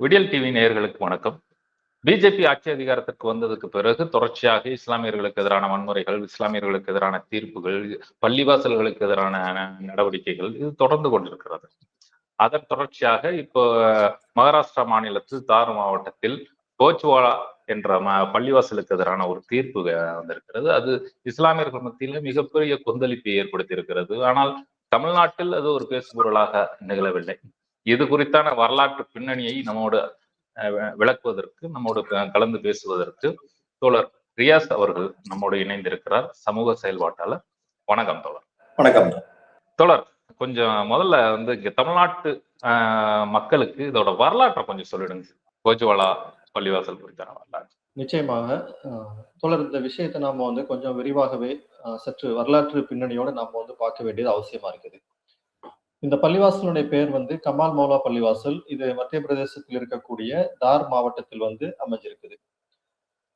விடியல் டிவி நேயர்களுக்கு வணக்கம். பிஜேபி ஆட்சி அதிகாரத்திற்கு வந்ததுக்கு பிறகு தொடர்ச்சியாக இஸ்லாமியர்களுக்கு எதிரான வன்முறைகள், இஸ்லாமியர்களுக்கு எதிரான தீர்ப்புகள், பள்ளிவாசல்களுக்கு எதிரான நடவடிக்கைகள் இது தொடர்ந்து கொண்டிருக்கிறது. அதன் தொடர்ச்சியாக இப்போ மகாராஷ்டிரா மாநிலத்தில் தார் மாவட்டத்தில் கோச்வாலா என்ற பள்ளிவாசலுக்கு எதிரான ஒரு தீர்ப்பு வந்திருக்கிறது. அது இஸ்லாமியர்கள் மத்தியில மிகப்பெரிய கொந்தளிப்பை ஏற்படுத்தி இருக்கிறது. ஆனால் தமிழ்நாட்டில் அது ஒரு பேசுபொருளாக நிகழவில்லை. இது குறித்தான வரலாற்று பின்னணியை நம்மோடு விளக்குவதற்கு, நம்மோடு கலந்து பேசுவதற்கு தோழர் ரியாஸ் அவர்கள் நம்மோடு இணைந்திருக்கிறார், சமூக செயல்பாட்டாளர். வணக்கம் தோழர். வணக்கம் தோழர். கொஞ்சம் முதல்ல இங்க தமிழ்நாட்டு மக்களுக்கு இதோட வரலாற்றை கொஞ்சம் சொல்லிடுங்க. கோஜ்வாலா பள்ளிவாசல் குறித்தான வரலாற்று. நிச்சயமாக தோழர், இந்த விஷயத்தை நாம கொஞ்சம் விரிவாகவே சற்று வரலாற்று பின்னணியோட நாம பார்க்க வேண்டியது அவசியமா இருக்குது. இந்த பள்ளிவாசலுடைய பெயர் கமால் மௌலா பள்ளிவாசல். இது மத்திய பிரதேசத்தில் இருக்கக்கூடிய தார் மாவட்டத்தில் அமைஞ்சிருக்குது.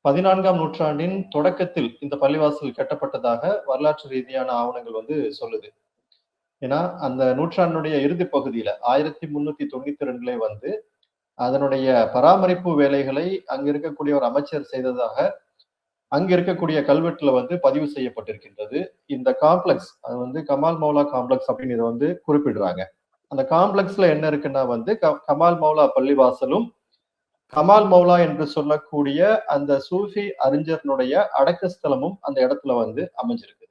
14ஆம் நூற்றாண்டின் தொடக்கத்தில் இந்த பள்ளிவாசல் கட்டப்பட்டதாக வரலாற்று ரீதியான ஆவணங்கள் சொல்லுது. ஏன்னா அந்த நூற்றாண்டுடைய இறுதி பகுதியில 1392 அதனுடைய பராமரிப்பு வேலைகளை அங்க இருக்கக்கூடிய ஒரு அமைச்சர் செய்ததாக அங்க இருக்கக்கூடிய கல்வெட்டுல பதிவு செய்யப்பட்டிருக்கின்றது. இந்த காம்ப்ளெக்ஸ் அது கமால் மௌலா காம்ப்ளெக்ஸ் அப்படின்னு இதை குறிப்பிடுறாங்க. அந்த காம்ப்ளெக்ஸ்ல என்ன இருக்குன்னா கமால் மௌலா பள்ளிவாசலும் கமால் மௌலா என்று சொல்லக்கூடிய அந்த சூஃபி அறிஞர்னுடைய அடக்கஸ்தலமும் அந்த இடத்துல அமைஞ்சிருக்கு.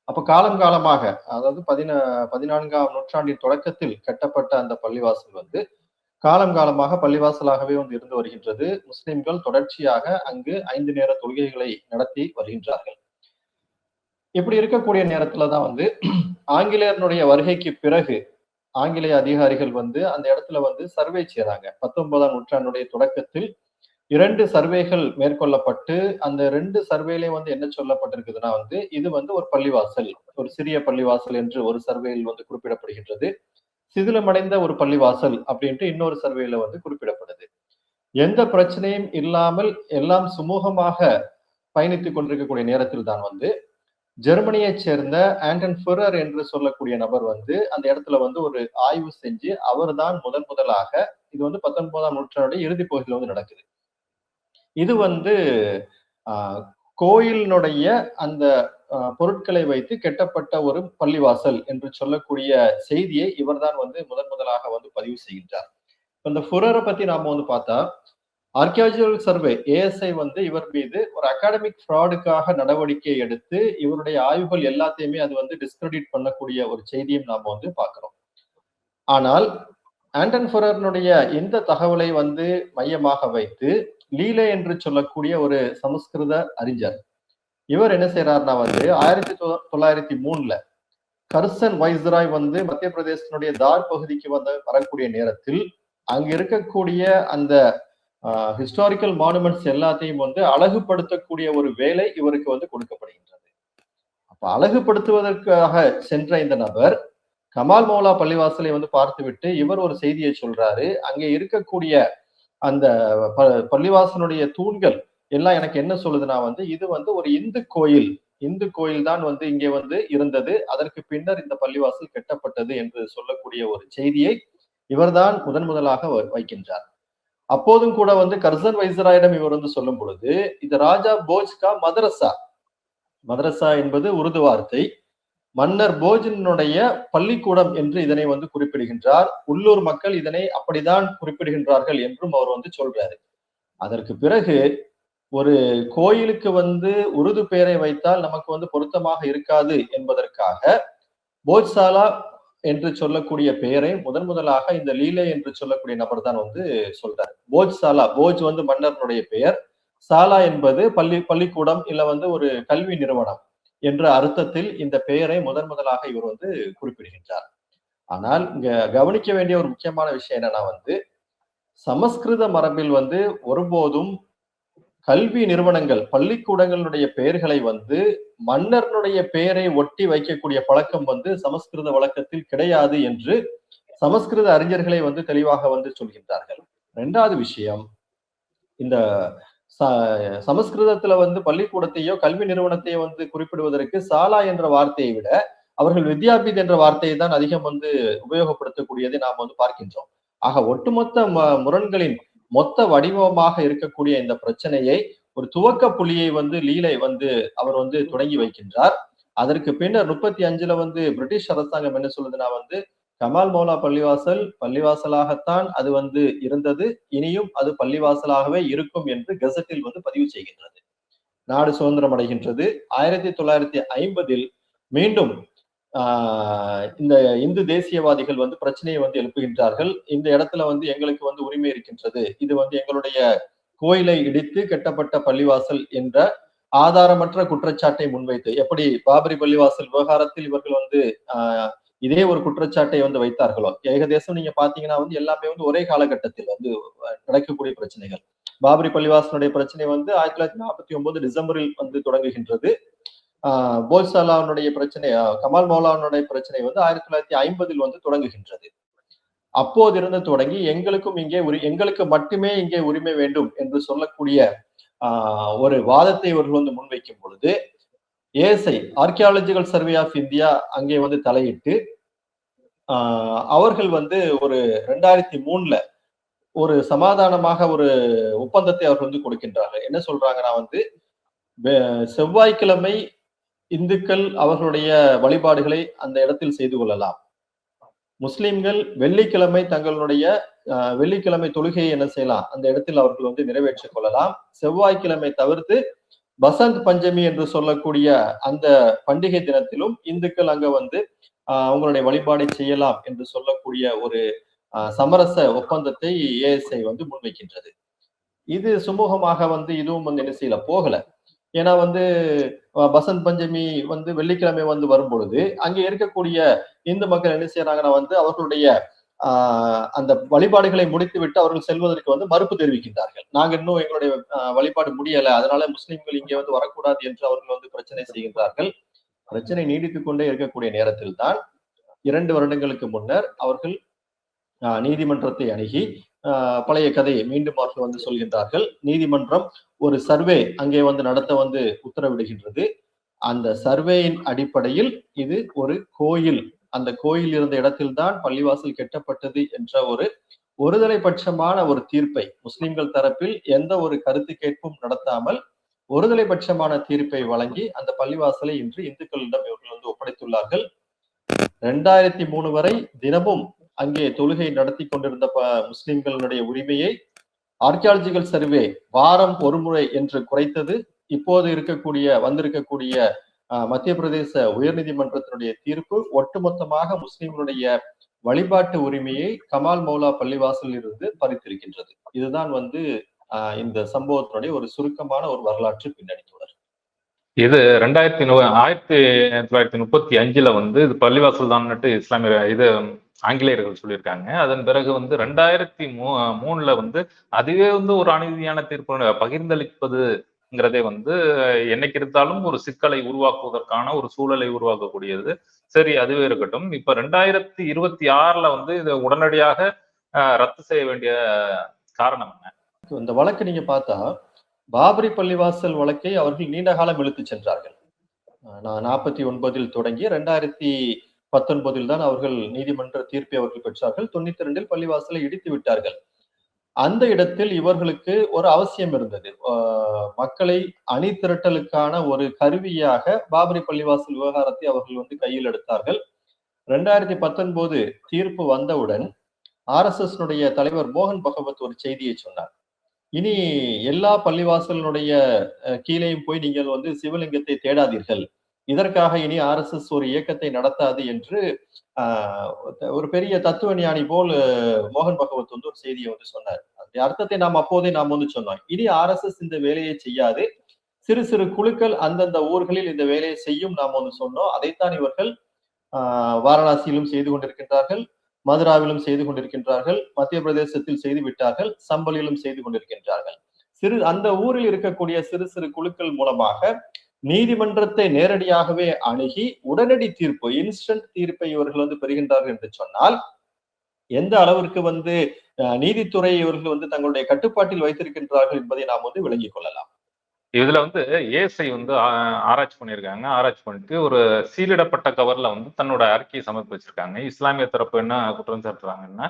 அப்ப காலம் காலமாக, அதாவது 14ஆம் நூற்றாண்டின் தொடக்கத்தில் கட்டப்பட்ட அந்த பள்ளிவாசல் காலம் காலமாக பள்ளிவாசலாகவே இருந்து வருகின்றது. முஸ்லிம்கள் தொடர்ச்சியாக அங்கு 5 நேர தொழுகைகளை நடத்தி வருகின்றார்கள். இப்படி இருக்கக்கூடிய நேரத்துலதான் ஆங்கிலேயர்களுடைய வருகைக்கு பிறகு ஆங்கிலேய அதிகாரிகள் அந்த இடத்துல சர்வே செய்யறாங்க. 19ஆம் நூற்றாண்டுடைய தொடக்கத்தில் 2 சர்வேகள் மேற்கொள்ளப்பட்டு அந்த 2 சர்வேலையும் என்ன சொல்லப்பட்டிருக்குதுன்னா இது ஒரு பள்ளிவாசல், ஒரு சிறிய பள்ளிவாசல் என்று ஒரு சர்வேயில் குறிப்பிடப்படுகின்றது. சிதிலமடைந்த ஒரு பள்ளிவாசல் அப்படின்ட்டு இன்னொரு சர்வேல குறிப்பிடப்படுது. எந்த பிரச்சனையும் இல்லாமல் எல்லாம் சுமூகமாக பயணித்துக் கொண்டிருக்கக்கூடிய நேரத்தில் தான் ஜெர்மனியை சேர்ந்த ஆண்டன் ஃபெரர் என்று சொல்லக்கூடிய நபர் அந்த இடத்துல ஒரு ஆய்வு செஞ்சு அவர் தான் முதலாக, இது 19ஆம் நூற்றாண்டுடைய இறுதி பகுதியில் நடக்குது. இது கோயிலினுடைய அந்த பொருட்களை வைத்து கட்டப்பட்ட ஒரு பள்ளிவாசல் என்று சொல்லக்கூடிய செய்தியை இவர் தான் முதலாக பதிவு செய்கின்றார். இந்த ஃபுரரை பத்தி நாம பார்த்தா, ஆர்கியாலஜிக்கல் சர்வே ஏஎஸ்ஐ இவர் மீது ஒரு அகாடமிக் ஃப்ராடுக்காக நடவடிக்கை எடுத்து இவருடைய ஆய்வுகள் எல்லாத்தையுமே அது டிஸ்கிரெடிட் பண்ணக்கூடிய ஒரு செய்தியும் நாம பார்க்கிறோம். ஆனால் ஆண்டன் ஃபுரர்னுடைய இந்த தகவலை மையமாக வைத்து லீலே என்று சொல்லக்கூடிய ஒரு சமஸ்கிருத அறிஞர் இவர் என்ன செய்யறாருன்னா 1903 கர்சன் வைஸ்ராய் மத்திய பிரதேசத்தினுடைய தார் பகுதிக்கு வரக்கூடிய நேரத்தில் அங்க இருக்கக்கூடிய அந்த ஹிஸ்டாரிக்கல் மானுமெண்ட்ஸ் எல்லாத்தையும் அழகுபடுத்தக்கூடிய ஒரு வேலை இவருக்கு கொடுக்கப்படுகின்றது. அப்ப அழகுபடுத்துவதற்காக சென்ற இந்த நபர் கமால் மௌலா பள்ளிவாசலை பார்த்துவிட்டு இவர் ஒரு செய்தியை சொல்றாரு. அங்கே இருக்கக்கூடிய அந்த பள்ளிவாசனுடைய தூண்கள் எல்லாம் எனக்கு என்ன சொல்லுதுன்னா இது ஒரு இந்து கோயில் தான் இங்கே இருந்தது, அதற்கு பின்னர் இந்த பள்ளிவாசல் கட்டப்பட்டது என்று சொல்லக்கூடிய ஒரு செய்தியை இவர்தான் முதலாக வைக்கின்றார். அப்போதும் கூட கர்சன் வைஸ்ராயிடம் இவர் சொல்லும் பொழுது இது ராஜா போஜ்கா மதரசா என்பது உருது வார்த்தை. மன்னர் போஜனுடைய பள்ளிக்கூடம் என்று இதனை குறிப்பிடுகின்றார். உள்ளூர் மக்கள் இதனை அப்படிதான் குறிப்பிடுகின்றார்கள் என்றும் அவர் சொல்றாரு. அதற்கு பிறகு ஒரு கோயிலுக்கு உருது பெயரை வைத்தால் நமக்கு பொருத்தமாக இருக்காது என்பதற்காக போஜ்சாலா என்று சொல்லக்கூடிய பெயரை முதலாக இந்த லீலே என்று சொல்லக்கூடிய நபர் தான் சொல்றாரு. போஜ்சாலா, போஜ் மன்னருடைய பெயர், சாலா என்பது பள்ளிக்கூடம் இல்ல ஒரு கல்வி நிறுவனம் என்ற அர்த்தத்தில் இந்த பெயரை முதலாக இவர் குறிப்பிடுகின்றார். ஆனால் இங்க கவனிக்க வேண்டிய ஒரு முக்கியமான விஷயம் என்னன்னா சமஸ்கிருத மரபில் ஒருபோதும் கல்வி நிறுவனங்கள், பள்ளிக்கூடங்களுடைய பெயர்களை மன்னர்களுடைய பெயரை ஒட்டி வைக்கக்கூடிய பழக்கம் சமஸ்கிருத வழக்கத்தில் கிடையாது என்று சமஸ்கிருத அறிஞர்களை தெளிவாக சொல்கின்றார்கள். 2வது விஷயம், இந்த சமஸ்கிருதத்துல பள்ளிக்கூடத்தையோ கல்வி நிறுவனத்தையோ குறிப்பிடுவதற்கு சாலா என்ற வார்த்தையை விட அவர்கள் வித்யாபீத் என்ற வார்த்தையை தான் அதிகம் உபயோகப்படுத்தக்கூடியதை நாம் பார்க்கின்றோம். ஆக ஒட்டுமொத்த முரண்களின் மொத்த வடிவமாக இருக்கக்கூடிய இந்த பிரச்சனையை ஒரு துவக்க புள்ளியை வந்து லீலை வந்து அவர் வந்து தொடங்கி வைக்கின்றார். அதற்கு பின்னர் 35ல வந்து பிரிட்டிஷ் அரசாங்கம் என்ன சொல்லுதுன்னா வந்து கமால் மௌலா பள்ளிவாசல் பள்ளிவாசலாகத்தான் அது வந்து இருந்தது, இனியும் அது பள்ளிவாசலாகவே இருக்கும் என்று கெசட்டில் வந்து பதிவு செய்கின்றது. நாடு சுதந்திரம் அடைகின்றது. 1950ல் மீண்டும் இந்த இந்து தேசியவாதிகள் வந்து பிரச்சனையை வந்து எழுப்புகின்றார்கள். இந்த இடத்துல வந்து எங்களுக்கு வந்து உரிமை இருக்கின்றது, இது வந்து எங்களுடைய கோயிலை இடித்து கட்டப்பட்ட பள்ளிவாசல் என்ற ஆதாரமற்ற குற்றச்சாட்டை முன்வைத்து, எப்படி பாபரி பள்ளிவாசல் விவகாரத்தில் இவர்கள் வந்து இதே ஒரு குற்றச்சாட்டை வந்து வைத்தார்களோ, ஏகதேசம் நீங்க பாத்தீங்கன்னா வந்து எல்லாமே வந்து ஒரே காலகட்டத்தில் வந்து நடக்கக்கூடிய பிரச்சனைகள். பாபரி பள்ளிவாசலுடைய பிரச்சனை வந்து 1949 டிசம்பரில் வந்து தொடங்குகின்றது. போல்சாலாவுடைய பிரச்சனை, கமால் மௌலானுடைய பிரச்சனை வந்து 1950ல் வந்து தொடங்குகின்றது. அப்போதிருந்து தொடங்கி எங்களுக்கு மட்டுமே இங்கே உரிமை வேண்டும் என்று சொல்லக்கூடிய ஒரு வாதத்தை இவர்கள் வந்து முன்வைக்கும் பொழுது ASI archaeological survey of India அங்கே வந்து தலையிட்டு அவர்கள் வந்து ஒரு 2003ல ஒரு சமாதானமாக ஒரு ஒப்பந்தத்தை அவர்கள் வந்து கொடுக்கின்றார்கள். என்ன சொல்றாங்கன்னா வந்து செவ்வாய்க்கிழமை இந்துக்கள் அவர்களுடைய வழிபாடுகளை அந்த இடத்தில் செய்து கொள்ளலாம், முஸ்லிம்கள் வெள்ளிக்கிழமை தங்களுடைய வெள்ளிக்கிழமை தொழுகையை என்ன செய்யலாம் அந்த இடத்தில் அவர்கள் வந்து நிறைவேற்றிக் கொள்ளலாம், செவ்வாய்க்கிழமை தவிர்த்து பசந்த் பஞ்சமி என்று சொல்லக்கூடிய அந்த பண்டிகை தினத்திலும் இந்துக்கள் அங்க வந்து அவங்களுடைய வழிபாடை செய்யலாம் என்று சொல்லக்கூடிய ஒரு சமரச ஒப்பந்தத்தை ஏஎஸ்ஐ வந்து முன்வைக்கின்றது. இது சுமூகமாக வந்து இதுவும் வந்து என்ன செய்யல போகல. ஏன்னா வந்து பசந்த் பஞ்சமி வந்து வெள்ளிக்கிழமை வந்து வரும் பொழுது அங்கே இருக்கக்கூடிய இந்து மக்கள் என்ன செய்யறாங்கன்னா வந்து அவர்களுடைய அந்த வழிபாடுகளை முடித்துவிட்டு அவர்கள் செல்வதற்கு வந்து மறுப்பு தெரிவிக்கின்றார்கள். நாங்க இன்னும் எங்களுடைய வழிபாடு முடியல, அதனால முஸ்லிம்கள் இங்கே வந்து வரக்கூடாது என்று அவர்கள் வந்து பிரச்சனை செய்கின்றார்கள். பிரச்சனை நீடித்துக் கொண்டே இருக்கக்கூடிய நேரத்தில் தான் 2 வருடங்களுக்கு முன்னர் அவர்கள் நீதிமன்றத்தை அணுகி பழைய கதையை மீண்டும் அவர்கள் வந்து சொல்கின்றார்கள். நீதிமன்றம் ஒரு சர்வே அங்கே வந்து நடத்த வந்து உத்தரவிடுகின்றது. அந்த சர்வேயின் அடிப்படையில் இது ஒரு கோயில், அந்த கோயில் இருந்த இடத்தில்தான் பள்ளிவாசல் கட்டப்பட்டது என்ற ஒரு ஒருதலை பட்சமான ஒரு தீர்ப்பை முஸ்லிம்கள் தரப்பில் எந்த ஒரு கருத்து கேட்பும் நடத்தாமல் ஒருதலை பட்சமான தீர்ப்பை வழங்கி அந்த பள்ளிவாசலை இன்று இந்துக்களிடம் இவர்கள் வந்து ஒப்படைத்துள்ளார்கள். 2003 வரை தினமும் அங்கே தொழுகை நடத்தி கொண்டிருந்த முஸ்லிம்களுடைய உரிமையை ஆர்கியாலஜிக்கல் சர்வே வாரம் ஒரு முறை என்று குறைத்தது. இப்போது வந்திருக்கக்கூடிய மத்திய பிரதேச உயர்நீதிமன்றத்தினுடைய தீர்ப்பு ஒட்டுமொத்தமாக முஸ்லிம்களுடைய வழிபாட்டு உரிமையை கமால் மௌலா பள்ளிவாசலில் இருந்து பறித்திருக்கின்றது. இதுதான் வந்து இந்த சம்பவத்தினுடைய ஒரு சுருக்கமான ஒரு வரலாற்று பின்னணி தொடர். இது 1935ல வந்து இது பள்ளிவாசல் தான் இஸ்லாமிய இது ஆங்கிலேயர்கள் சொல்லியிருக்காங்க. அதன் பிறகு வந்து 2003ல வந்து அதுவே வந்து ஒரு அநீதியான தீர்ப்பு. பகிர்ந்தளிப்பதுங்கிறதே வந்து என்னைக்கு இருந்தாலும் ஒரு சிக்கலை உருவாக்குவதற்கான ஒரு சூழலை உருவாக்கக்கூடியது. சரி, அதுவே இருக்கட்டும். இப்ப 2026ல வந்து இதை உடனடியாக ரத்து செய்ய வேண்டிய காரணம் என்ன? இந்த வழக்கு நீங்க பார்த்தா பாபரி பள்ளிவாசல் வழக்கை அவர்கள் நீண்ட காலம் இழுத்து சென்றார்கள். 49ல் தொடங்கி 2019 தான் அவர்கள் நீதிமன்ற தீர்ப்பை அவர்கள் பெற்றார்கள். 92ல் பள்ளிவாசலை இடித்து விட்டார்கள். அந்த இடத்தில் இவர்களுக்கு ஒரு அவசியம் இருந்தது. மக்களை அணி திரட்டலுக்கான ஒரு கருவியாக பாபரி பள்ளிவாசல் விவகாரத்தை அவர்கள் வந்து கையில் எடுத்தார்கள். 2019 தீர்ப்பு வந்தவுடன் RSS தலைவர் மோகன் பகவத் ஒரு செய்தியை சொன்னார். இனி எல்லா பள்ளிவாசலினுடைய கீழேயும் போய் நீங்கள் வந்து சிவலிங்கத்தை தேடாதீர்கள், இதற்காக இனி RSS ஒரு இயக்கத்தை நடத்தாது என்று ஒரு பெரிய தத்துவ ஞானி போல் மோகன் பகவத் வந்து ஒரு செய்தியை வந்து சொன்னார். அந்த அர்த்தத்தை நாம் அப்போதே வந்து சொன்னோம். இனி RSS இந்த வேலையை செய்யாது, சிறு சிறு குழுக்கள் அந்தந்த ஊர்களில் இந்த வேலையை செய்யும் நாம் வந்து சொன்னோம். அதைத்தான் இவர்கள் வாரணாசியிலும் செய்து கொண்டிருக்கின்றார்கள், மதுராவிலும் செய்து கொண்டிருக்கின்றார்கள், மத்திய பிரதேசத்தில் செய்து விட்டார்கள், சம்பலிலும் செய்து கொண்டிருக்கின்றார்கள். அந்த ஊரில் இருக்கக்கூடிய சிறு சிறு குழுக்கள் மூலமாக நீதிமன்றத்தை நேரடியாகவே அணுகி உடனடி தீர்ப்பு, இன்ஸ்டன்ட் தீர்ப்பை இவர்கள் வந்து பெறுகின்றார்கள் என்று சொன்னால் எந்த அளவிற்கு வந்து நீதித்துறை இவர்கள் வந்து தங்களுடைய கட்டுப்பாட்டில் வைத்திருக்கின்றார்கள் என்பதை நாம் வந்து விளங்கிக் கொள்ளலாம். இதுல வந்து ஏஎஸ்ஐ வந்து ஆராய்ச்சி பண்ணியிருக்காங்க. ஆராய்ச்சி பண்ணிட்டு ஒரு சீலிடப்பட்ட கவர்ல வந்து தன்னோட அறிக்கையை சமர்ப்பிச்சிருக்காங்க. இஸ்லாமிய தரப்பு என்ன குற்றம் சாட்டுறாங்கன்னா,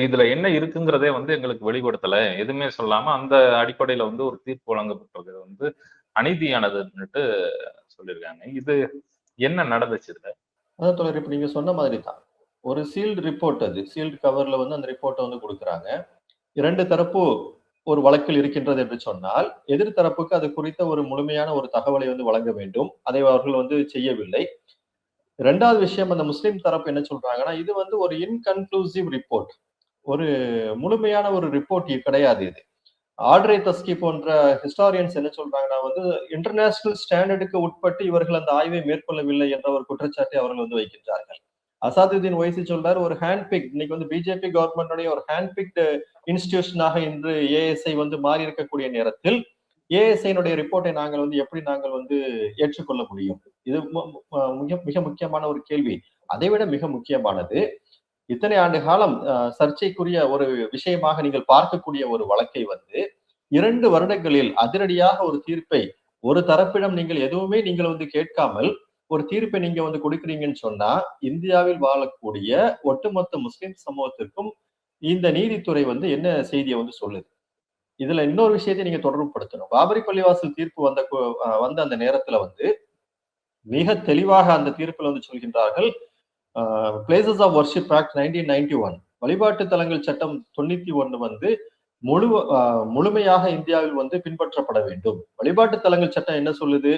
இதுல என்ன இருக்குங்கிறதே வந்து எங்களுக்கு வெளிப்படுத்தல. எதுவுமே சொல்லாம அந்த அடிப்படையில வந்து ஒரு தீர்ப்பு வழங்கப்பட்டிருக்கிறது வந்து அநீதியானதுன்னுட்டு சொல்லியிருக்காங்க. இது என்ன நடந்துச்சு இதுல? அதான் தோழர், இப்ப நீங்க சொன்ன மாதிரி தான். ஒரு சீல்டு ரிப்போர்ட், அது சீல்டு கவர்ல வந்து அந்த ரிப்போர்ட்ட வந்து குடுக்குறாங்க. 2 தரப்பு ஒரு வழக்கில் இருக்கின்றது என்று சொன்னால், எதிர் தரப்புக்கு அது குறித்த ஒரு முழுமையான ஒரு தகவலை வந்து வழங்க வேண்டும். அதை அவர்கள் வந்து செய்யவில்லை. 2வது விஷயம், அந்த முஸ்லிம் தரப்பு என்ன சொல்றாங்கன்னா, இது வந்து ஒரு இன்கன்க்ளூசிவ் ரிப்போர்ட். ஒரு முழுமையான ஒரு ரிப்போர்ட் கிடையாது இது. ஆட்ரே தஸ்கி போன்ற ஹிஸ்டாரியன்ஸ் என்ன சொல்றாங்கன்னா வந்து, இன்டர்நேஷனல் ஸ்டாண்டர்டுக்கு உட்பட்டு இவர்கள் அந்த ஆய்வை மேற்கொள்ளவில்லை என்ற ஒரு குற்றச்சாட்டை அவர்கள் வந்து வைக்கின்றார்கள். அசாதுதீன் ஒவைசி சொல்றாரு, ஒரு ஹேண்ட் பிக், இன்னைக்கு வந்து பிஜேபி கவர்மெண்டுடைய ஒரு ஹேண்ட் பிக்டு இன்ஸ்டிடியூஷனாக இன்று ஏஎஸ்ஐ வந்து மாறி இருக்கக்கூடிய நேரத்தில் ஏஎஸ்ஐனுடைய ரிப்போர்ட்டை நாங்கள் வந்து எப்படி நாங்கள் வந்து ஏற்றுக்கொள்ள முடியும்? இது மிக மிக முக்கியமான ஒரு கேள்வி. அதைவிட மிக முக்கியமானது, இத்தனை ஆண்டு காலம் சர்ச்சைக்குரிய ஒரு விஷயமாக நீங்கள் பார்க்கக்கூடிய ஒரு வழக்கை வந்து 2 வருடங்களில் அதிரடியாக ஒரு தீர்ப்பை, ஒரு தரப்பிடம் நீங்கள் எதுவுமே நீங்கள் வந்து கேட்காமல் ஒரு தீர்ப்பை நீங்க வந்து கொடுக்குறீங்கன்னு சொன்னா, இந்தியாவில் வாழக்கூடிய ஒட்டுமொத்த முஸ்லிம் சமூகத்திற்கும் இந்த நீதித்துறை வந்து என்ன செய்தியை வந்து சொல்லுது? இதுல இன்னொரு விஷயத்தை நீங்க தொடர்புபடுத்தணும். பாபரி பள்ளிவாசல் தீர்ப்பு வந்த அந்த நேரத்துல வந்து மிக தெளிவாக அந்த தீர்ப்புல வந்து சொல்கின்றார்கள், பிளேசஸ் ஆஃப் வர்ஷிப் ஆக்ட் 1991, வழிபாட்டு தலங்கள் சட்டம் 91 வந்து முழுமையாக இந்தியாவில் வந்து பின்பற்றப்பட வேண்டும். வழிபாட்டு தலங்கள் சட்டம் என்ன சொல்லுது?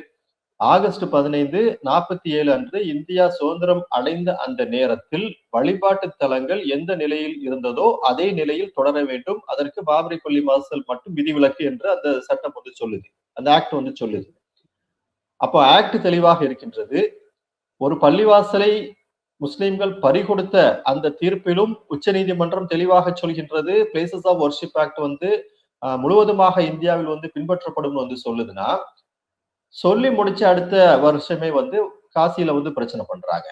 ஆகஸ்ட் 15, 47 அன்று இந்தியா சுதந்திரம் அடைந்த அந்த நேரத்தில் வழிபாட்டு தலங்கள் எந்த நிலையில் இருந்ததோ அதே நிலையில் தொடர வேண்டும். அதற்கு பாபரி பள்ளி வாசல் மட்டும் விதிவிலக்கு என்று அந்த சட்டம் வந்து சொல்லுது. அந்த ஆக்ட் வந்து சொல்லுது. அப்போ ஆக்ட் தெளிவாக இருக்கின்றது. ஒரு பள்ளிவாசலை முஸ்லிம்கள் பறிகொடுத்த அந்த தீர்ப்பிலும் உச்ச நீதிமன்றம் தெளிவாக சொல்கின்றது, பிளேசஸ் ஆஃப் வர்ஷிப் ஆக்ட் வந்து முழுவதுமாக இந்தியாவில் வந்து பின்பற்றப்படும் வந்து சொல்லுதுன்னா, சொல்லி முடிச்ச அடுத்த வருஷமே வந்து காசியில வந்து பிரச்சனை பண்றாங்க.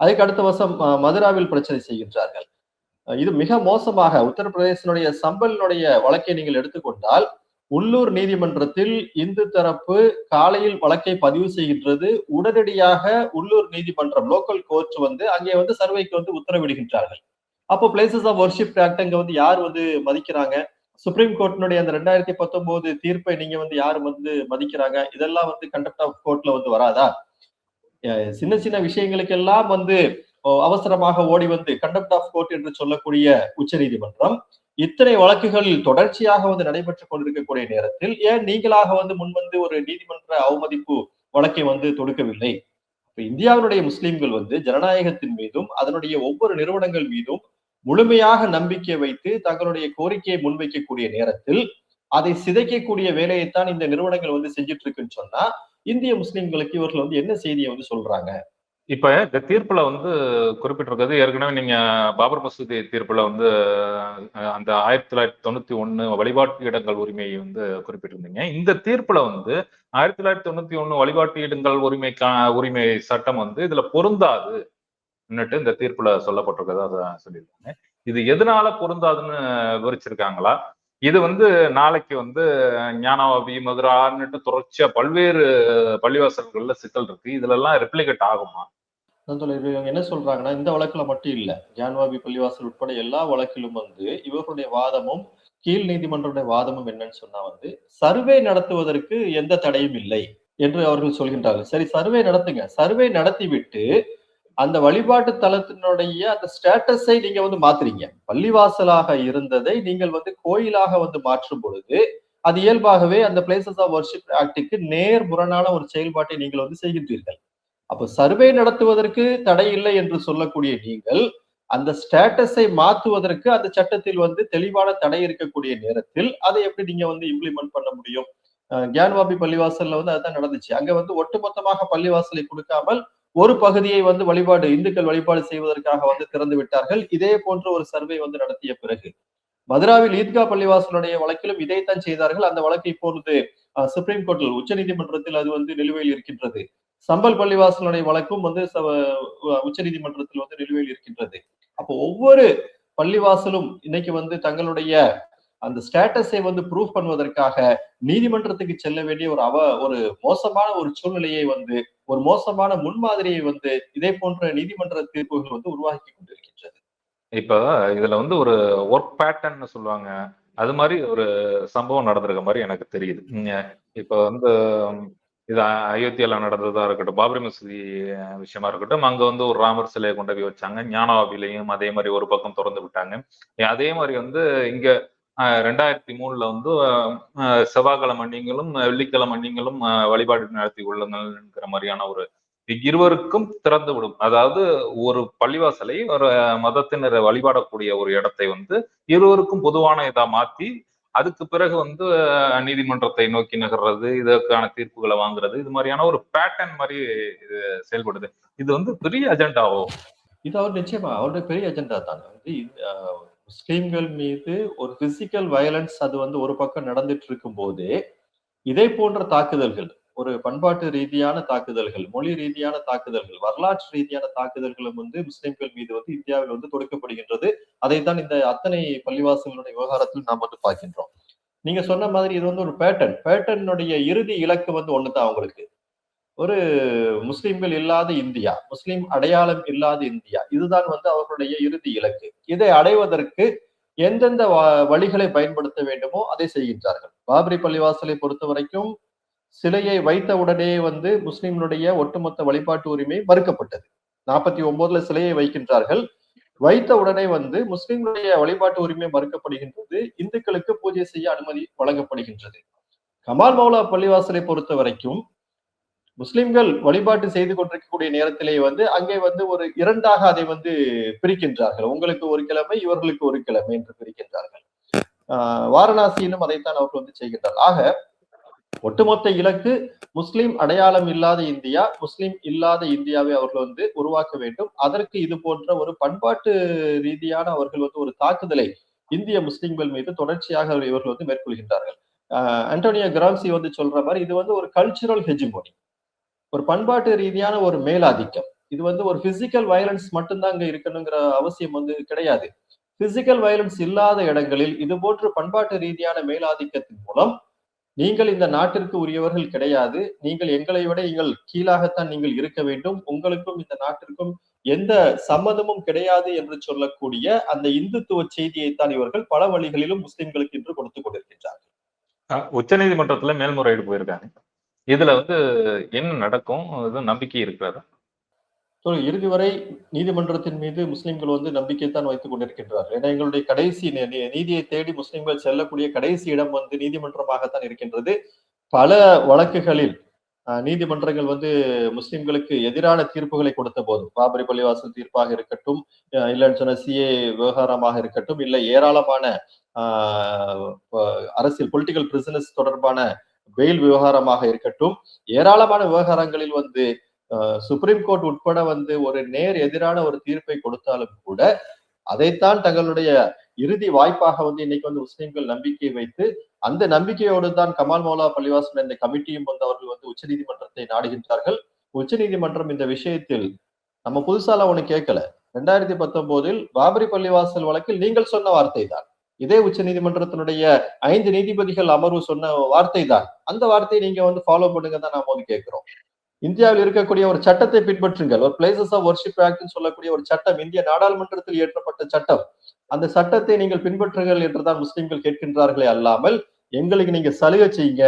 அதுக்கு அடுத்த வருஷம் மதுராவில் பிரச்சனை செய்கின்றார்கள். இது மிக மோசமாக உத்தரப்பிரதேசனுடைய சம்பலினுடைய வழக்கை நீங்கள் எடுத்துக்கொண்டால், உள்ளூர் நீதிமன்றத்தில் இந்து தரப்பு காலையில் வழக்கை பதிவு செய்கின்றது. உடனடியாக உள்ளூர் நீதிமன்றம், லோக்கல் கோர்ட் வந்து அங்கே வந்து சர்வேக்கு வந்து உத்தரவிடுகின்றார்கள். அப்போ பிளேசஸ் ஆஃப் வர்ஷிப் ஆக்ட் அங்க வந்து யார் வந்து மதிக்கிறாங்க? சுப்ரீம் கோர்ட்டினுடைய அந்த 2019 தீர்ப்பை நீங்க வந்து யார் வந்து மதிக்கிறாங்க? இதெல்லாம் வந்து கண்டெம்ட் ஆஃப் கோர்ட்ல வந்து வராதா? சின்ன சின்ன விஷயங்களுக்கெல்லாம் வந்து அவசரமாக ஓடி வந்து கண்டெம்ட் ஆஃப் கோர்ட் என்று சொல்லக்கூடிய உச்ச நீதிமன்றம் இத்தனை வழக்குகளில் தொடர்ச்சியாக வந்து நடைபெற்றுக் கொண்டிருக்கக்கூடிய நேரத்தில் ஏன் நீங்களாக வந்து முன்வந்து ஒரு நீதிமன்ற அவமதிப்பு வழக்கை வந்து தொடுக்கவில்லை? இந்தியாவினுடைய முஸ்லிம்கள் வந்து ஜனநாயகத்தின் மீதும் அதனுடைய ஒவ்வொரு நிறுவனங்கள் மீதும் முழுமையாக நம்பிக்கை வைத்து தங்களுடைய கோரிக்கையை முன்வைக்கக்கூடிய நேரத்தில் அதை சிதைக்கக்கூடிய வேலையைத்தான் இந்த நிறுவனங்கள் வந்து செஞ்சுட்டு இருக்குன்னு சொன்னா, இந்திய முஸ்லிம்களுக்கு இவர்கள் வந்து என்ன செய்தியை வந்து சொல்றாங்க? இப்ப இந்த தீர்ப்புல வந்து குறிப்பிட்டிருக்கிறது, ஏற்கனவே நீங்க பாபர் மசூதி தீர்ப்புல வந்து அந்த 1991 வழிபாட்டு இடங்கள் உரிமையை வந்து குறிப்பிட்டிருந்தீங்க. இந்த தீர்ப்புல வந்து 1991 வழிபாட்டு இடங்கள் உரிமை சட்டம் வந்து இதுல பொருந்தாது இந்த தீர்ப்புல சொல்லப்பட்டிருக்கிறதா சொல்லியிருக்காங்க. இது எதனால பொருந்தாதுன்னு விவரிச்சிருக்காங்களா? இது வந்து நாளைக்கு வந்து ஞானாவபி, மதுரான்னுட்டு தொடர்ச்சியா பல்வேறு பள்ளிவாசல்கள்ல சிக்கல் இருக்கு. இதுல எல்லாம் ரெப்ளிகேட் ஆகுமா? இவங்க என்ன சொல்றாங்கன்னா, இந்த வழக்குல மட்டும் இல்ல, ஜான்வாபி பள்ளிவாசல் உட்பட எல்லா வழக்கிலும் வந்து இவர்களுடைய வாதமும், கீழ் நீதிமன்றத்துடைய வாதமும் என்னன்னு சொன்னா வந்து, சர்வே நடத்துவதற்கு எந்த தடையும் இல்லை என்று அவர்கள் சொல்கின்றார்கள். சரி, சர்வே நடத்துங்க. சர்வே நடத்திவிட்டு அந்த வழிபாட்டு தலத்தினுடைய அந்த ஸ்டேட்டஸை நீங்க வந்து மாத்துறீங்க. பள்ளிவாசலாக இருந்ததை நீங்கள் வந்து கோயிலாக வந்து மாற்றும் பொழுது, அது இயல்பாகவே அந்த பிளேசஸ் ஆஃப் வர்ஷிப் ஆக்டுக்கு நேர் முரணான ஒரு செயல்பாட்டை நீங்கள் வந்து செய்கின்றீர்கள். அப்போ சர்வே நடத்துவதற்கு தடை இல்லை என்று சொல்லக்கூடிய நீங்கள், அந்த ஸ்டேட்டஸை மாத்துவதற்கு அந்த சட்டத்தில் வந்து தெளிவான தடை இருக்கக்கூடிய நேரத்தில் அதை எப்படி நீங்க வந்து இம்ப்ளிமெண்ட் பண்ண முடியும்? கியான்வாபி பள்ளிவாசல்ல வந்து அதுதான் நடந்துச்சு. அங்க வந்து ஒட்டுமொத்தமாக பள்ளிவாசலை கொடுக்காமல் ஒரு பகுதியை வந்து இந்துக்கள் வழிபாடு செய்வதற்காக வந்து திறந்து விட்டார்கள். இதே போன்ற ஒரு சர்வே வந்து நடத்திய பிறகு மதுராவில் ஈத்கா பள்ளிவாசலுடைய வழக்கிலும் இதைத்தான் செய்தார்கள். அந்த வழக்கு இப்பொழுது சுப்ரீம் கோர்ட்டில், உச்ச நீதிமன்றத்தில் அது வந்து நிலுவையில் இருக்கின்றது. சம்பல் பள்ளிவாசலுடைய வழக்கும் வந்து உச்ச நீதிமன்றத்தில் வந்து நிலுவையில் இருக்கின்றது. அப்போ ஒவ்வொரு பள்ளிவாசலும் இன்னைக்கு வந்து தங்களுடைய அந்த ஸ்டேட்டஸை வந்து ப்ரூவ் பண்ணுவதற்காக நீதிமன்றத்துக்கு செல்ல வேண்டிய ஒரு மோசமான ஒரு சூழ்நிலையை வந்து, ஒரு மோசமான முன்மாதிரியை வந்து இதே போன்ற நீதிமன்ற தீர்ப்புகள் வந்து உருவாக்கி கொண்டிருக்கின்றது. இப்ப இதுல வந்து ஒரு ஒர்க் பேட்டர்ன்னு சொல்லுவாங்க. அது மாரி ஒரு சம்பவம் நடந்திருக்க மாரி எனக்கு தெரியுது. இப்ப வந்து இது அயோத்தியால நடந்ததா இருக்கட்டும், பாபரி மசூதி விஷயமா இருக்கட்டும், அங்க வந்து ஒரு ராமர் சிலைய கொண்டு போய் வச்சாங்க. ஞானவாபிலயும் அதே மாரி ஒரு பக்கம் தொறந்து விட்டாங்க. அதே மாரி வந்து இங்க 2003ல வந்து செவ்வாய்க்கிழமை நீங்களும், வெள்ளிக்கிழமை நீங்களும் வழிபாடு நடத்தி கொள்ளுங்கள்ங்கிற மாரியான ஒரு இருவருக்கும் திறந்து விடும். அதாவது ஒரு பள்ளிவாசலை ஒரு மதத்தினர் வழிபாடக்கூடிய ஒரு இடத்தை வந்து இருவருக்கும் பொதுவான இதா மாத்தி, அதுக்கு பிறகு வந்து நீதிமன்றத்தை நோக்கி நகர்றது, இதற்கான தீர்ப்புகள வாங்குறது, இது மாரியான ஒரு பேட்டர்ன் மாரி இது செயல்படுது. இது வந்து பெரிய அஜெண்டாவோ? இது நிச்சயமா அவருடைய பெரிய அஜெண்டா தான். வந்து முஸ்லிம்கள் மீது ஒரு பிசிக்கல் வயலன்ஸ் அது வந்து ஒரு பக்கம் நடந்துட்டு இருக்கும்போது, இதே போன்ற தாக்குதல்கள், ஒரு பண்பாட்டு ரீதியான தாக்குதல்கள், மொழி ரீதியான தாக்குதல்கள், வரலாற்று ரீதியான தாக்குதல்களும் வந்து முஸ்லிம்கள் மீது வந்து இந்தியாவில் வந்து தொடுக்கப்படுகின்றது. அதைத்தான் இந்த அத்தனை பள்ளிவாசல்களுடைய விவகாரத்தில் நாம் வந்து பார்க்கின்றோம். நீங்க சொன்ன மாதிரி இது வந்து ஒரு பேட்டர்னுடைய இறுதி இலக்கு வந்து ஒண்ணுதான் அவங்களுக்கு. ஒரு முஸ்லிம்கள் இல்லாத இந்தியா, முஸ்லிம் அடையாளம் இல்லாத இந்தியா. இதுதான் வந்து அவர்களுடைய இறுதி இலக்கு. இதை அடைவதற்கு எந்தெந்த வழிகளை பயன்படுத்த வேண்டுமோ அதை செய்கின்றார்கள். பாபரி பள்ளிவாசலை பொறுத்தவரைக்கும் சிலையை வைத்த உடனே வந்து முஸ்லிம்களுடைய ஒட்டுமொத்த வழிபாட்டு உரிமை மறுக்கப்பட்டது. 49ல சிலையை வைக்கின்றார்கள். வைத்த உடனே வந்து முஸ்லிம்களுடைய வழிபாட்டு உரிமை மறுக்கப்படுகின்றது. இந்துக்களுக்கு பூஜை செய்ய அனுமதி வழங்கப்படுகின்றது. கமால் மௌலா பள்ளிவாசலை பொறுத்த வரைக்கும் முஸ்லிம்கள் வழிபாட்டு செய்து கொண்டிருக்கக்கூடிய நேரத்திலே வந்து அங்கே வந்து ஒரு இரண்டாக அதை வந்து பிரிக்கின்றார்கள். உங்களுக்கு ஒரு கிழமை, இவர்களுக்கு ஒரு கிழமை என்று பிரிக்கின்றார்கள். வாரணாசியிலும் அதைத்தான் அவர்கள் வந்து செய்கின்றார்கள். ஆக ஒட்டுமொத்த இலக்கு முஸ்லிம் அடையாளம் இல்லாத இந்தியா, முஸ்லிம் இல்லாத இந்தியாவை அவர்கள் வந்து உருவாக்க வேண்டும். அதற்கு இது போன்ற ஒரு பண்பாட்டு ரீதியான அவர்கள் வந்து ஒரு தாக்குதலை இந்திய முஸ்லிம்கள் மீது தொடர்ச்சியாக இவர்கள் வந்து மேற்கொள்கின்றார்கள். அண்டோனியோ கிராம்சி வந்து சொல்ற மாதிரி இது வந்து ஒரு கல்ச்சுரல் ஹெஜிமோனி, ஒரு பண்பாட்டு ரீதியான ஒரு மேலாதிக்கம். இது வந்து ஒரு பிசிக்கல் வயலன்ஸ் மட்டும்தான் அங்க இருக்கணுங்கிற அவசியம் வந்து கிடையாது. பிசிக்கல் வயலன்ஸ் இல்லாத இடங்களில் இது போன்று பண்பாட்டு ரீதியான மேலாதிக்கத்தின் மூலம் நீங்கள் இந்த நாட்டிற்கு உரியவர்கள் கிடையாது, நீங்கள் எங்களை விட எங்கள் கீழாகத்தான் நீங்கள் இருக்க வேண்டும், உங்களுக்கும் இந்த நாட்டிற்கும் எந்த சம்மதமும் கிடையாது என்று சொல்லக்கூடிய அந்த இந்துத்துவ செய்தியைத்தான் இவர்கள் பல வழிகளிலும் முஸ்லிம்களுக்கு இன்று கொடுத்துக் கொண்டிருக்கின்றார்கள். உச்ச நீதிமன்றத்துல மேல்முறையீடு போயிருக்காங்க. இதுல வந்து என்ன நடக்கும்? நம்பிக்கை இருக்கிறதா? இறுதி வரை நீதிமன்றத்தின் மீது முஸ்லிம்கள் வந்து நம்பிக்கைத்தான் வைத்துக் கொண்டிருக்கின்றார்கள். ஏன்னா எங்களுடைய கடைசி நீதியை தேடி முஸ்லிம்கள் செல்லக்கூடிய கடைசி இடம் வந்து நீதிமன்றமாகத்தான் இருக்கின்றது. பல வழக்குகளில் நீதிமன்றங்கள் வந்து முஸ்லிம்களுக்கு எதிரான தீர்ப்புகளை கொடுத்த போதும், பாபரி பள்ளிவாசல் தீர்ப்பாக இருக்கட்டும், இல்லைன்னு சொன்ன சிஏ விவகாரமாக இருக்கட்டும், இல்லை ஏராளமான அரசியல் பொலிட்டிக்கல் பிரிசனர்ஸ் தொடர்பான பெயில் விவகாரமாக இருக்கட்டும், ஏராளமான விவகாரங்களில் வந்து சுப்ரீம் கோர்ட் உட்பட வந்து ஒரு எதிரான ஒரு தீர்ப்பை கொடுத்தாலும் கூட அதைத்தான் தங்களுடைய இறுதி வாய்ப்பாக வந்து இன்னைக்கு வந்து முஸ்லிம்கள் நம்பிக்கை வைத்து அந்த நம்பிக்கையோடு தான் கமால் மௌலா பள்ளிவாசல் இந்த கமிட்டியும் வந்து அவர்கள் வந்து உச்ச நீதிமன்றத்தை நாடுகின்றார்கள். உச்ச நீதிமன்றம் இந்த விஷயத்தில் நம்ம புதுசால ஒண்ணு கேட்கல. 2019 பாபரி பள்ளிவாசல் வழக்கில் நீங்கள் சொன்ன வார்த்தை தான், இதே உச்ச நீதிமன்றத்தினுடைய 5 நீதிபதிகள் அமர்வு சொன்ன வார்த்தை தான். அந்த வார்த்தையை நீங்க வந்து ஃபாலோ பண்ணுங்க தான் நாம வந்து கேட்கிறோம். இந்தியாவில் இருக்கக்கூடிய ஒரு சட்டத்தை பின்பற்றுங்கள். ஒரு பிளேசஸ் ஆஃப் வர்ஷிப் ஆக்ட் சொல்லக்கூடிய ஒரு சட்டம் இந்திய நாடாளுமன்றத்தில் இயற்றப்பட்ட சட்டம். அந்த சட்டத்தை நீங்கள் பின்பற்றுங்கள் என்றுதான் முஸ்லிம்கள் கேட்கின்றார்களே அல்லாமல் எங்களுக்கு நீங்க சலுகை செய்யுங்க,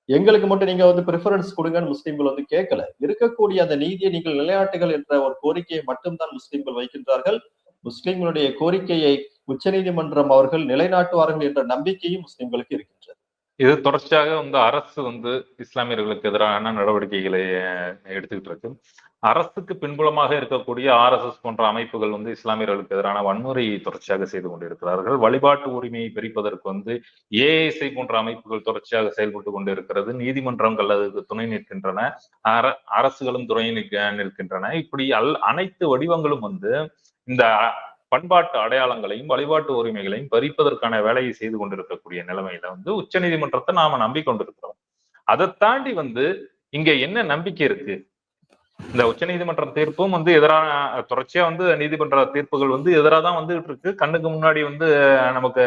எங்களுக்கு மட்டும் நீங்க வந்து ப்ரிஃபரன்ஸ் கொடுங்கன்னு முஸ்லிம்கள் வந்து கேட்கல. இருக்கக்கூடிய அந்த நீதியை நீங்கள் நிலைநாட்டுகள் என்ற ஒரு கோரிக்கையை மட்டும்தான் முஸ்லிம்கள் வைக்கின்றார்கள். முஸ்லிம்களுடைய கோரிக்கையை உச்ச நீதிமன்றம் அவர்கள் நிலைநாட்டுவார்கள் என்ற நம்பிக்கையும் முஸ்லிம்களுக்கு இருக்கின்றது. இது தொடர்ச்சியாக வந்து அரசு வந்து இஸ்லாமியர்களுக்கு எதிரான நடவடிக்கைகளை எடுத்துக்கிட்டு இருக்கு. அரசுக்கு பின்புலமாக இருக்கக்கூடிய RSS போன்ற அமைப்புகள் வந்து இஸ்லாமியர்களுக்கு எதிரான வன்முறையை தொடர்ச்சியாக செய்து கொண்டிருக்கிறார்கள். வழிபாட்டு உரிமையை பிரிப்பதற்கு வந்து AISI போன்ற அமைப்புகள் தொடர்ச்சியாக செயல்பட்டு கொண்டிருக்கிறது. நீதிமன்றங்கள் அதுக்கு துணை நிற்கின்றன, அரசுகளும் துணை நிற்கின்றன. இப்படி அனைத்து வடிவங்களும் வந்து இந்த பண்பாட்டு அடையாளங்களையும் வழிபாட்டு உரிமைகளையும் பறிப்பதற்கான வேலையை செய்து கொண்டிருக்கக்கூடிய நிலைமையில வந்து உச்ச நீதிமன்றத்தை நாம நம்பிக்கொண்டிருக்கிறோம். அதை தாண்டி வந்து இங்க என்ன நம்பிக்கை இருக்கு? இந்த உச்சநீதிமன்றம் தீர்ப்பும் வந்து எதிரான தொடர்ச்சியா வந்து நீதிமன்ற தீர்ப்புகள் வந்து எதிராக தான் வந்துகிட்டு இருக்கு. கண்ணுக்கு முன்னாடி வந்து நமக்கு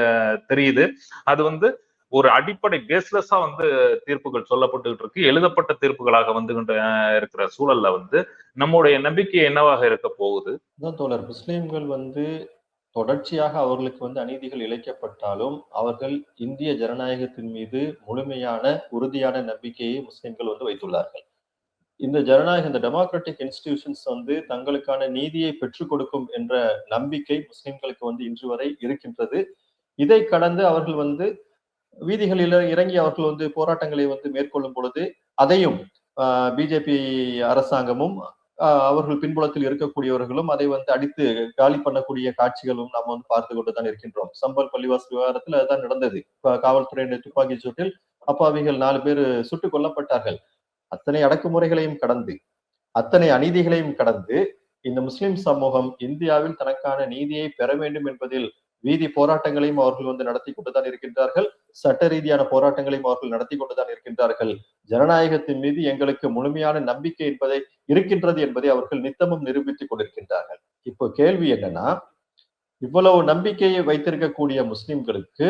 தெரியுது. அது வந்து ஒரு அடிப்படை பேஸ்லெஸ்ஸா வந்து தீர்ப்புகள் சொல்லப்பட்டுகிட்டு இருக்கு. எழுதப்பட்ட தீர்ப்புகளாக வந்துகிட்டு இருக்கிற சூழல்ல வந்து நம்முடைய நம்பிக்கை என்னவாக இருக்க போகுது? அதான் தோழர், முஸ்லிம்கள் வந்து தொடர்ச்சியாக அவர்களுக்கு வந்து அநீதிகள் இழைக்கப்பட்டாலும் அவர்கள் இந்திய ஜனநாயகத்தின் மீது முழுமையான உறுதியான நம்பிக்கையை முஸ்லிம்கள் வந்து வைத்துள்ளார்கள். இந்த ஜனநாயக இந்த டெமோக்ராட்டிக் இன்ஸ்டிடியூஷன்ஸ் வந்து தங்களுக்கான நீதியை பெற்றுக் கொடுக்கும் என்ற நம்பிக்கை முஸ்லிம்களுக்கு வந்து இன்று வரை இருக்கின்றது. இதை கடந்து அவர்கள் வந்து வீதிகளில் இறங்கி அவர்கள் வந்து போராட்டங்களை வந்து மேற்கொள்ளும் பொழுது அதையும் பிஜேபி அரசாங்கமும் அவர்கள் பின்புலத்தில் இருக்கக்கூடியவர்களும் அதை வந்து அடித்து காலி பண்ணக்கூடிய காட்சிகளும் நாம் வந்து பார்த்து கொண்டுதான் இருக்கின்றோம். சம்பல் பள்ளிவாசல் விவகாரத்தில் அதுதான் நடந்தது. காவல்துறையினர் துப்பாக்கி சூட்டில் அப்பாவிகள் 4 பேர் சுட்டுக் கொல்லப்பட்டார்கள். அத்தனை அடக்குமுறைகளையும் கடந்து, அத்தனை அநீதிகளையும் கடந்து இந்த முஸ்லிம் சமூகம் இந்தியாவில் தனக்கான நீதியை பெற வேண்டும் என்பதில் வீதி போராட்டங்களையும் அவர்கள் வந்து நடத்தி கொண்டுதான் இருக்கின்றார்கள். சட்ட ரீதியான போராட்டங்களையும் அவர்கள் நடத்தி கொண்டுதான் இருக்கின்றார்கள். ஜனநாயகத்தின் மீது எங்களுக்கு முழுமையான நம்பிக்கை இருக்கின்றது என்பதை அவர்கள் நித்தமும் நிரூபித்துக் கொண்டிருக்கின்றார்கள். இப்போ கேள்வி என்னன்னா, இவ்வளவு நம்பிக்கையை வைத்திருக்கக்கூடிய முஸ்லிம்களுக்கு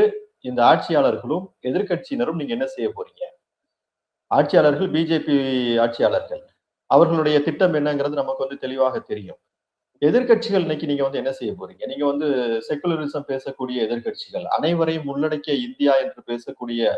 இந்த ஆட்சியாளர்களும் எதிர்கட்சியினரும் நீங்க என்ன செய்ய போறீங்க? ஆட்சியாளர்கள் பிஜேபி ஆட்சியாளர்கள், அவர்களுடைய திட்டம் என்னங்கிறது நமக்கு வந்து தெளிவாக தெரியும். எதிர்கட்சிகள் இன்னைக்கு நீங்க வந்து என்ன செய்ய போறீங்க? நீங்க வந்து செகுலரிசம் பேசக்கூடிய எதிர்கட்சிகள், அனைவரையும் உள்ளடக்கிய இந்தியா என்று பேசக்கூடிய.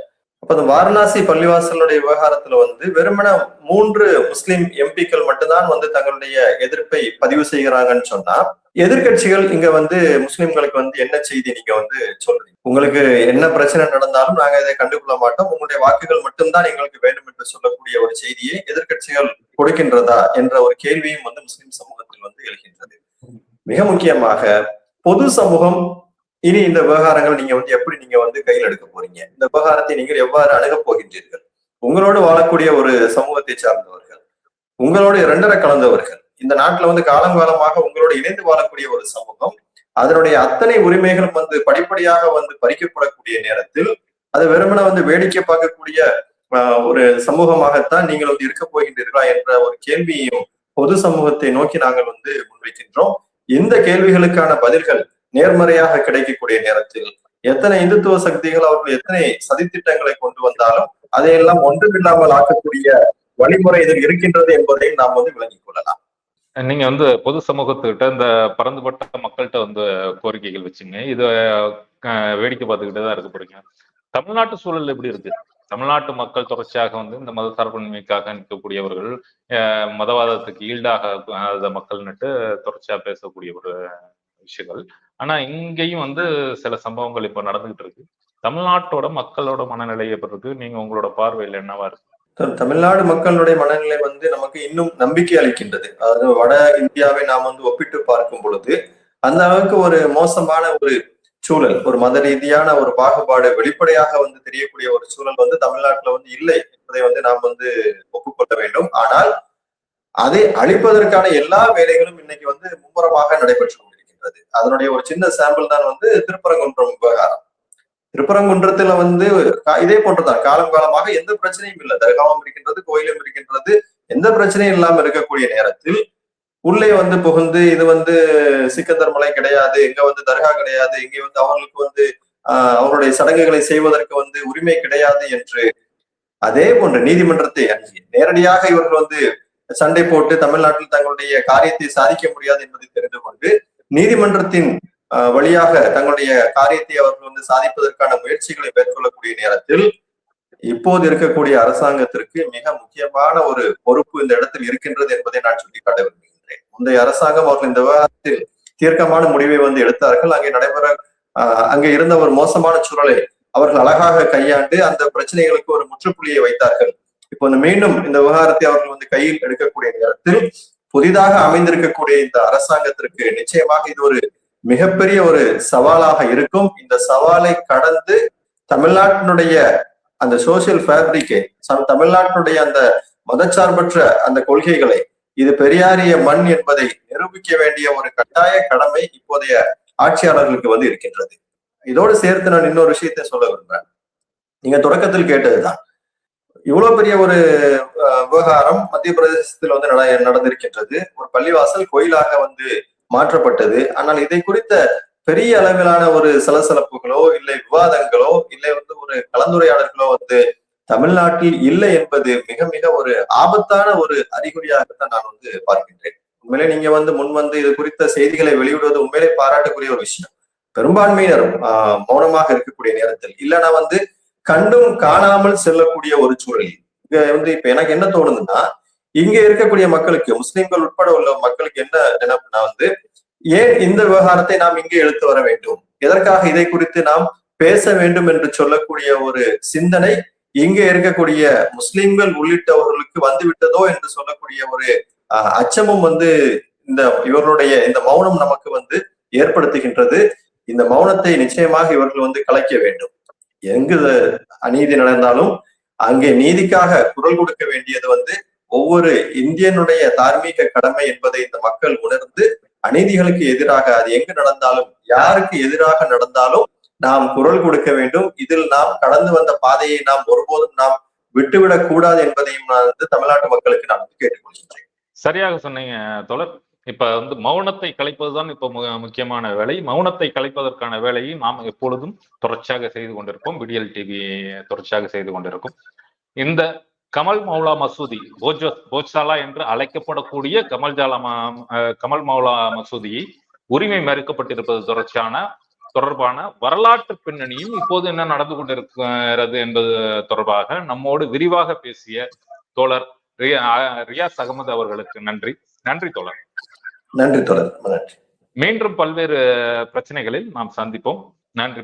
அப்ப இந்த வாரணாசி பள்ளிவாசலுடைய விவகாரத்துல வந்து வெறுமன 3 முஸ்லிம் எம்பிக்கள் மட்டும்தான் வந்து தங்களுடைய எதிர்ப்பை பதிவு செய்கிறாங்கன்னு சொன்னா, எதிர்கட்சிகள் இங்க வந்து முஸ்லிம்களுக்கு வந்து என்ன செய்தி நீங்க வந்து சொல்றீங்க? உங்களுக்கு என்ன பிரச்சனை நடந்தாலும் நாங்க இதை கண்டுகொள்ள மாட்டோம், உங்களுடைய வாக்குகள் மட்டும்தான் எங்களுக்கு வேண்டும் என்று சொல்லக்கூடிய ஒரு செய்தியை எதிர்கட்சிகள் கொடுக்கின்றதா என்ற ஒரு கேள்வியும் வந்து முஸ்லிம் சமூகத்தில் வந்து எழுகின்றது. மிக முக்கியமாக பொது சமூகம் இனி இந்த விவகாரங்கள் நீங்க வந்து எப்படி நீங்க வந்து கையில் எடுக்க போறீங்க? இந்த விவகாரத்தை நீங்கள் எவ்வாறு அணுகப் போகின்றீர்கள்? உங்களோடு வாழக்கூடிய ஒரு சமூகத்தை சார்ந்தவர்கள், உங்களோடு இரண்டரை கலந்தவர்கள், இந்த நாட்டுல வந்து காலங்காலமாக உங்களோடு இணைந்து வாழக்கூடிய ஒரு சமூகம், அதனுடைய அத்தனை உரிமைகளும் வந்து படிப்படியாக வந்து பறிக்கப்படக்கூடிய நேரத்தில் அது வெறுமன வந்து வேடிக்கை பார்க்கக்கூடிய ஒரு சமூகமாகத்தான் நீங்கள் வந்து இருக்க போகின்றீர்களா என்ற ஒரு கேள்வியையும் பொது சமூகத்தை நோக்கி நாங்கள் வந்து முன்வைக்கின்றோம். இந்த கேள்விகளுக்கான பதில்கள் நேர்மறையாக கிடைக்கக்கூடிய நேரத்தில் எத்தனை இந்துத்துவ சக்திகள் அவர்கள் எத்தனை சதித்திட்டங்களை கொண்டு வந்தாலும் அதையெல்லாம் ஒன்றுமில்லாமல் ஆக்கக்கூடிய வழிமுறை இதில் இருக்கின்றது என்பதையும் நாம் வந்து விளங்கிக் கொள்ளலாம். நீங்க வந்து பொது சமூகத்துக்கிட்ட இந்த பரந்துபட்ட மக்கள்கிட்ட வந்து கோரிக்கைகள் வச்சுங்க, இத வேடிக்கை பார்த்துக்கிட்டே தான் இருக்க போறீங்க. தமிழ்நாட்டு சூழல் எப்படி இருக்கு? தமிழ்நாட்டு மக்கள் தொடர்ச்சியாக வந்து இந்த மத சார்பின்மைக்காக நிற்கக்கூடியவர்கள், மதவாதத்துக்கு ஈல்டாக மக்கள்னுட்டு தொடர்ச்சியா பேசக்கூடிய ஒரு விஷயங்கள். ஆனா இங்கேயும் வந்து சில சம்பவங்கள் இப்ப நடந்துகிட்டு இருக்கு. தமிழ்நாட்டோட மக்களோட மனநிலை எப்படி இருக்கு? நீங்க உங்களோட பார்வையில் என்னவா இருக்கு? தமிழ்நாடு மக்களுடைய மனநிலை வந்து நமக்கு இன்னும் நம்பிக்கை அளிக்கின்றது. அதாவது வட இந்தியாவை நாம் வந்து ஒப்பிட்டு பார்க்கும் பொழுது அந்த அளவுக்கு ஒரு மோசமான ஒரு சூழல், ஒரு மத ரீதியான ஒரு பாகுபாடு வெளிப்படையாக வந்து தெரியக்கூடிய ஒரு சூழல் வந்து தமிழ்நாட்டுல வந்து இல்லை என்பதை வந்து நாம் வந்து ஒப்புக்கொள்ள வேண்டும். ஆனால் அதை அழிப்பதற்கான எல்லா வேலைகளும் இன்னைக்கு வந்து மும்முரமாக நடைபெற்று கொண்டிருக்கின்றது. அதனுடைய ஒரு சின்ன சாம்பிள் தான் வந்து திருப்பரங்குன்றம் விவகாரம். திருப்பரங்குன்றத்துல வந்து இதே போன்றுதான் காலம் காலமாக எந்த பிரச்சனையும் இல்லை, தர்காவும் இருக்கின்றது, கோயிலும் இருக்கின்றது, எந்த பிரச்சனையும் இல்லாம இருக்கக்கூடிய நேரத்தில் உள்ளே வந்து புகுந்து இது வந்து சிக்கந்தர் மலை கிடையாது, இங்க வந்து தர்கா கிடையாது, இங்க வந்து அவர்களுக்கு வந்து அவருடைய சடங்குகளை செய்வதற்கு வந்து உரிமை கிடையாது என்று அதே போன்ற நீதிமன்றத்தை நேரடியாக இவர்கள் வந்து சண்டை போட்டு தமிழ்நாட்டில் தங்களுடைய காரியத்தை சாதிக்க முடியாது என்பதை தெரிந்து கொண்டு நீதிமன்றத்தின் வழியாக தங்களுடைய காரியத்தை அவர்கள் வந்து சாதிப்பதற்கான முயற்சிகளை மேற்கொள்ளக்கூடிய நேரத்தில் இப்போது இருக்கக்கூடிய அரசாங்கத்திற்கு மிக முக்கியமான ஒரு பொறுப்பு இந்த இடத்தில் இருக்கின்றது என்பதை நான் சுட்டிக்காட்ட விரும்புகின்றேன். முந்தைய அரசாங்கம் அவர்கள் இந்த விவகாரத்தில் தீர்க்கமான முடிவை வந்து எடுத்தார்கள். அங்கே இருந்த ஒரு மோசமான சூழலை அவர்கள் அழகாக கையாண்டு அந்த பிரச்சனைகளுக்கு ஒரு முற்றுப்புள்ளியை வைத்தார்கள். இப்போ மீண்டும் இந்த விவகாரத்தை அவர்கள் வந்து கையில் எடுக்கக்கூடிய நேரத்தில் புதிதாக அமைந்திருக்கக்கூடிய இந்த அரசாங்கத்திற்கு நிச்சயமாக இது ஒரு மிகப்பெரிய ஒரு சவாலாக இருக்கும். இந்த சவாலை கடந்து தமிழ்நாட்டினுடைய அந்த சோசியல் ஃபேப்ரிக்கை, தமிழ்நாட்டினுடைய அந்த மதச்சார்பற்ற அந்த கொள்கைகளை, இது பெரியாரிய மண் என்பதை நிரூபிக்க வேண்டிய ஒரு கட்டாய கடமை இப்போதைய ஆட்சியாளர்களுக்கு வந்து இருக்கின்றது. இதோடு சேர்த்து நான் இன்னொரு விஷயத்தை சொல்ல விரும்புறேன். நீங்க தொடக்கத்தில் கேட்டதுதான், இவ்வளவு பெரிய ஒரு விவகாரம் மத்திய பிரதேசத்தில் வந்து நடந்திருக்கின்றது. ஒரு பள்ளிவாசல் கோயிலாக வந்து மாற்றப்பட்டது. ஆனால் இதை குறித்த பெரிய அளவிலான ஒரு சலசலப்புகளோ இல்லை விவாதங்களோ இல்லை வந்து ஒரு கலந்துரையாடல்களோ வந்து தமிழ்நாட்டில் இல்லை என்பது மிக மிக ஒரு ஆபத்தான ஒரு அறிகுறியாகத்தான் நான் வந்து பார்க்கின்றேன். உண்மையிலே நீங்க வந்து முன் வந்து இது குறித்த செய்திகளை வெளியிடுவது உண்மையிலே பாராட்டக்கூடிய ஒரு விஷயம். பெரும்பான்மையினரும் மௌனமாக இருக்கக்கூடிய நேரத்தில் இல்லைன்னா வந்து கண்டும் காணாமல் செல்லக்கூடிய ஒரு சூழல். இங்க வந்து இப்ப எனக்கு என்ன தோணுதுன்னா, இங்க இருக்கக்கூடிய மக்களுக்கு, முஸ்லிம்கள் உட்பட உள்ள மக்களுக்கு என்ன நினைப்புனா வந்து, ஏன் இந்த விவகாரத்தை நாம் இங்கே எடுத்து வர வேண்டும், எதற்காக இதை குறித்து நாம் பேச வேண்டும் என்று சொல்லக்கூடிய ஒரு சிந்தனை இங்கே இருக்கக்கூடிய முஸ்லிம்கள் உள்ளிட்டவர்களுக்கு வந்துவிட்டதோ என்று சொல்லக்கூடிய ஒரு அச்சமும் வந்து இவர்களுடைய இந்த மௌனம் நமக்கு வந்து ஏற்படுத்துகின்றது. இந்த மௌனத்தை நிச்சயமாக இவர்கள் வந்து கலைக்க வேண்டும். எங்கு அநீதி நடந்தாலும் அங்கே நீதிக்காக குரல் கொடுக்க வேண்டியது வந்து ஒவ்வொரு இந்தியனுடைய தார்மீக கடமை என்பதை இந்த மக்கள் உணர்ந்து அநீதிகளுக்கு எதிராக அது எங்கு நடந்தாலும் யாருக்கு எதிராக நடந்தாலும் நாம் குரல் கொடுக்க வேண்டும். இதில் நாம் கடந்து வந்த பாதையை நாம் ஒருபோதும் நாம் விட்டுவிடக் கூடாது என்பதையும் நான் வந்து தமிழ்நாட்டு மக்களுக்கு நான் வந்து கேட்டுக்கொள்கின்றேன். சரியாக சொன்னீங்க தோழர். இப்ப வந்து மௌனத்தை கலைப்பதுதான் இப்ப முக்கியமான வேலை. மௌனத்தை கலைப்பதற்கான வேலையை நாம் எப்பொழுதும் தொடர்ச்சியாக செய்து கொண்டிருப்போம். விடியல் டிவி தொடர்ச்சியாக செய்து கொண்டிருக்கும். இந்த கமல் மௌலா மசூதி, போஜ்சாலா என்று அழைக்கப்படக்கூடிய கமல் மௌலா மசூதியை உரிமை மறுக்கப்பட்டிருப்பது தொடர்பான வரலாற்று பின்னணியும் இப்போது என்ன நடந்து கொண்டிருக்கிறது என்பது தொடர்பாக நம்மோடு விரிவாக பேசிய தோழர் ரியாஸ் அகமது அவர்களுக்கு நன்றி தோழர். நன்றி தோழர். மீண்டும் பல்வேறு பிரச்சனைகளில் நாம் சந்திப்போம். நன்றி.